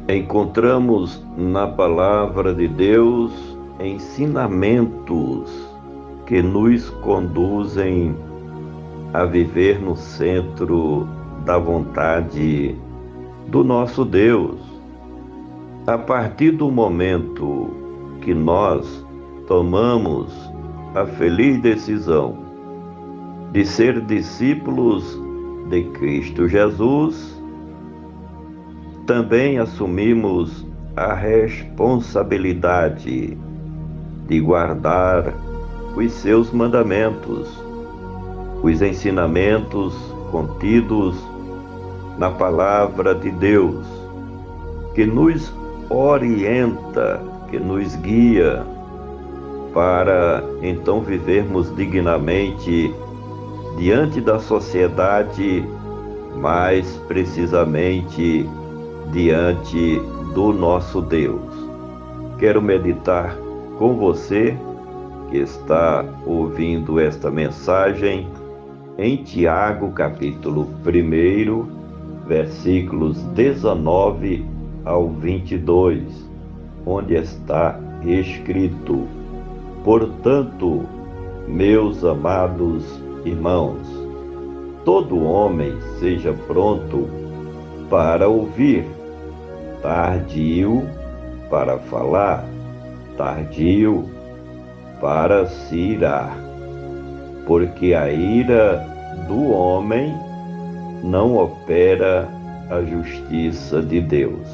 Encontramos na palavra de Deus ensinamentos que nos conduzem a viver no centro da vontade do nosso Deus. A partir do momento que nós tomamos a feliz decisão de ser discípulos de Cristo Jesus, também assumimos a responsabilidade de guardar os seus mandamentos, os ensinamentos contidos na palavra de Deus, que nos orienta, que nos guia para então vivermos dignamente diante da sociedade, mais precisamente diante do nosso Deus. Quero meditar com você que está ouvindo esta mensagem em Tiago, capítulo 1, versículos 19 ao 22, onde está escrito: Portanto, meus amados irmãos, todo homem seja pronto para ouvir, tardio para falar, tardio para se irar, porque a ira do homem não opera a justiça de Deus.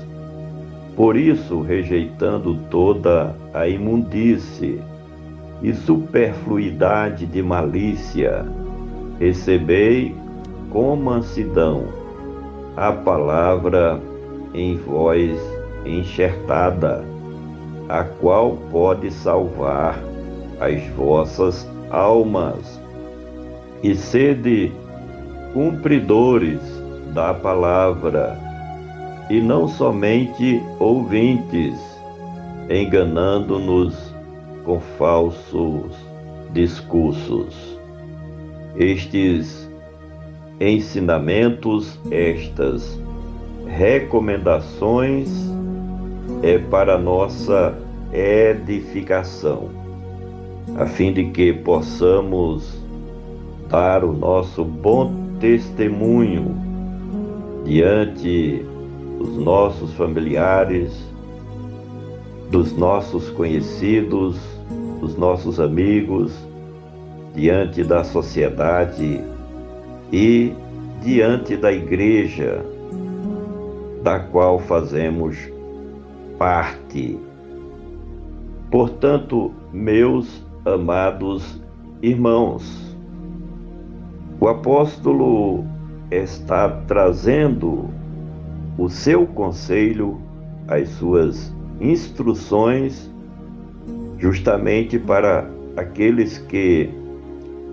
Por isso, rejeitando toda a imundície e superfluidade de malícia, recebei com mansidão a palavra em vós enxertada, a qual pode salvar as vossas almas, e sede cumpridores da palavra, e não somente ouvintes, enganando-nos com falsos discursos. Estes ensinamentos, estas recomendações para nossa edificação, a fim de que possamos dar o nosso bom testemunho diante dos nossos familiares, dos nossos conhecidos, dos nossos amigos, diante da sociedade e diante da igreja, da qual fazemos parte. Portanto, meus amados irmãos, o apóstolo está trazendo o seu conselho, as suas instruções, justamente para aqueles que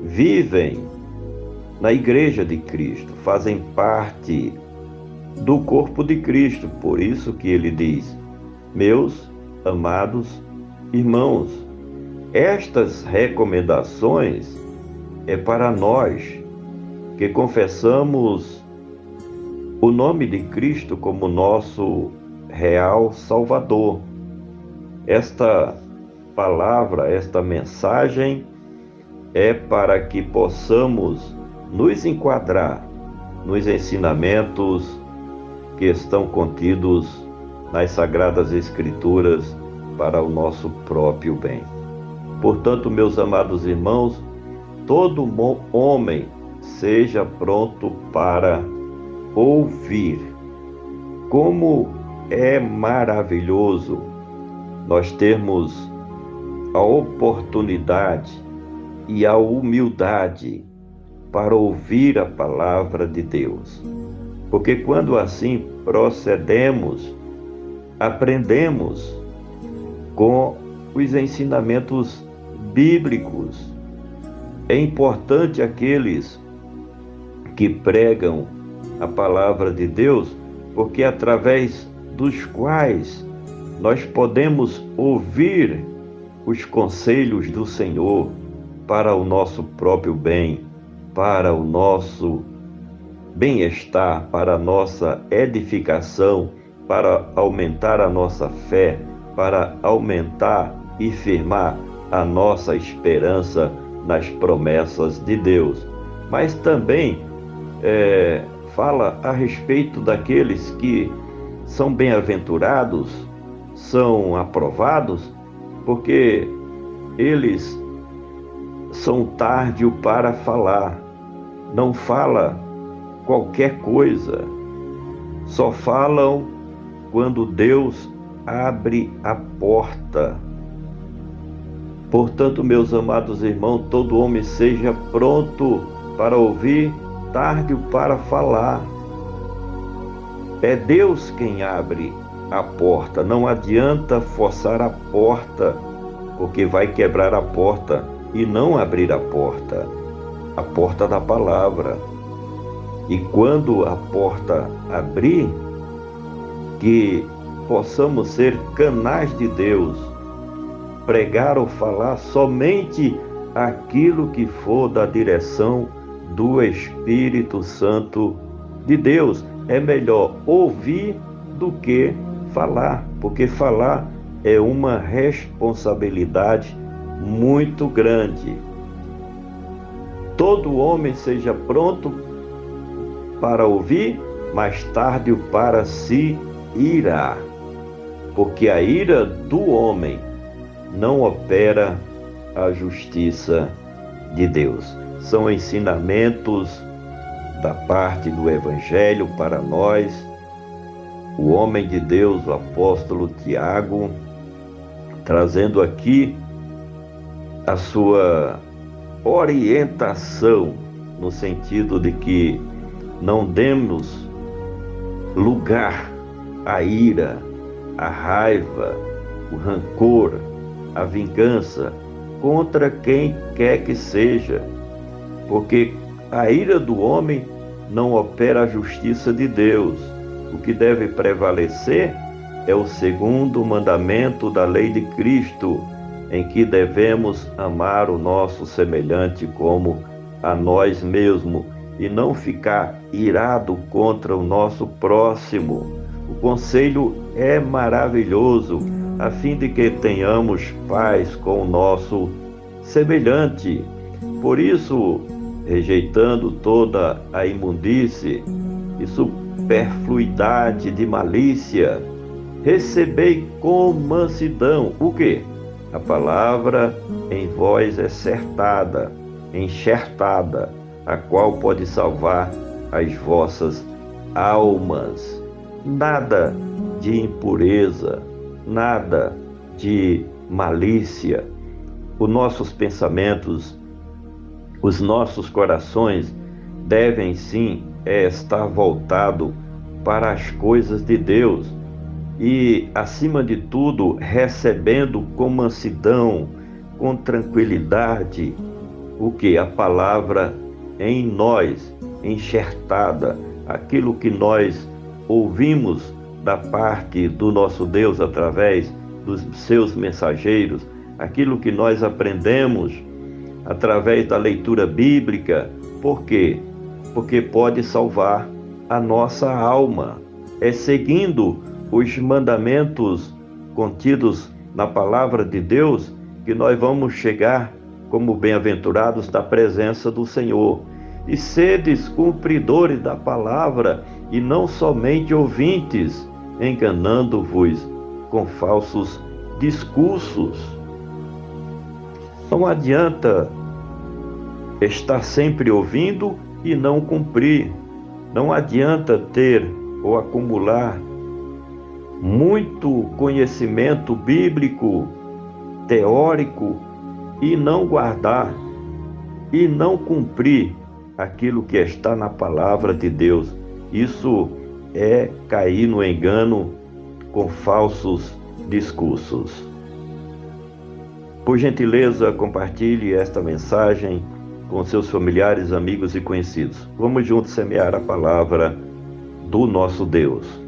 vivem na Igreja de Cristo, fazem parte do corpo de Cristo. Por isso que ele diz: meus amados irmãos, estas recomendações é para nós que confessamos o nome de Cristo como nosso real Salvador. Esta palavra, esta mensagem é para que possamos nos enquadrar nos ensinamentos que estão contidos nas Sagradas Escrituras para o nosso próprio bem. Portanto, meus amados irmãos, todo homem seja pronto para ouvir. Como é maravilhoso nós termos a oportunidade e a humildade para ouvir a palavra de Deus. Porque quando assim procedemos, aprendemos com os ensinamentos bíblicos. É importante aqueles que pregam a palavra de Deus, porque através dos quais nós podemos ouvir os conselhos do Senhor para o nosso próprio bem, para o nosso bem-estar, para a nossa edificação para aumentar a nossa fé, para aumentar e firmar a nossa esperança nas promessas de Deus. Mas também fala a respeito daqueles que são bem-aventurados, são aprovados, porque eles são tardio para falar, não fala qualquer coisa, só falam quando Deus abre a porta. Portanto, meus amados irmãos, todo homem seja pronto para ouvir, tardio para falar. É Deus quem abre a porta, não adianta forçar a porta, porque vai quebrar a porta e não abrir a porta da palavra. E quando a porta abrir, que possamos ser canais de Deus, pregar ou falar somente aquilo que for da direção do Espírito Santo de Deus. É melhor ouvir do que falar, porque falar é uma responsabilidade muito grande. Todo homem seja pronto para ouvir, mas tardio para se irar, porque a ira do homem não opera a justiça de Deus. São ensinamentos da parte do Evangelho para nós. O homem de Deus, o apóstolo Tiago, trazendo aqui a sua orientação, no sentido de que não demos lugar à ira, à raiva, o rancor, a vingança contra quem quer que seja, porque a ira do homem não opera a justiça de Deus. O que deve prevalecer é o segundo mandamento da lei de Cristo, em que devemos amar o nosso semelhante como a nós mesmos e não ficar irado contra o nosso próximo. O conselho é maravilhoso, a fim de que tenhamos paz com o nosso semelhante. Por isso, rejeitando toda a imundície e superfluidade de malícia, recebei com mansidão o quê? A palavra em vós é certada, enxertada, a qual pode salvar as vossas almas. Nada de impureza, nada de malícia. Os nossos pensamentos, os nossos corações devem sim estar voltados para as coisas de Deus e, acima de tudo, recebendo com mansidão, com tranquilidade, o que? A palavra em nós, enxertada, aquilo que nós ouvimos da parte do nosso Deus através dos seus mensageiros, aquilo que nós aprendemos através da leitura bíblica. Por quê? Porque pode salvar a nossa alma. É seguindo os mandamentos contidos na palavra de Deus que nós vamos chegar como bem-aventurados da presença do Senhor. E sedes cumpridores da palavra e não somente ouvintes, enganando-vos com falsos discursos. Não adianta estar sempre ouvindo e não cumprir. Não adianta ter ou acumular muito conhecimento bíblico, teórico, e não guardar e não cumprir aquilo que está na palavra de Deus. Isso é cair no engano com falsos discursos. Por gentileza, compartilhe esta mensagem com seus familiares, amigos e conhecidos. Vamos juntos semear a palavra do nosso Deus.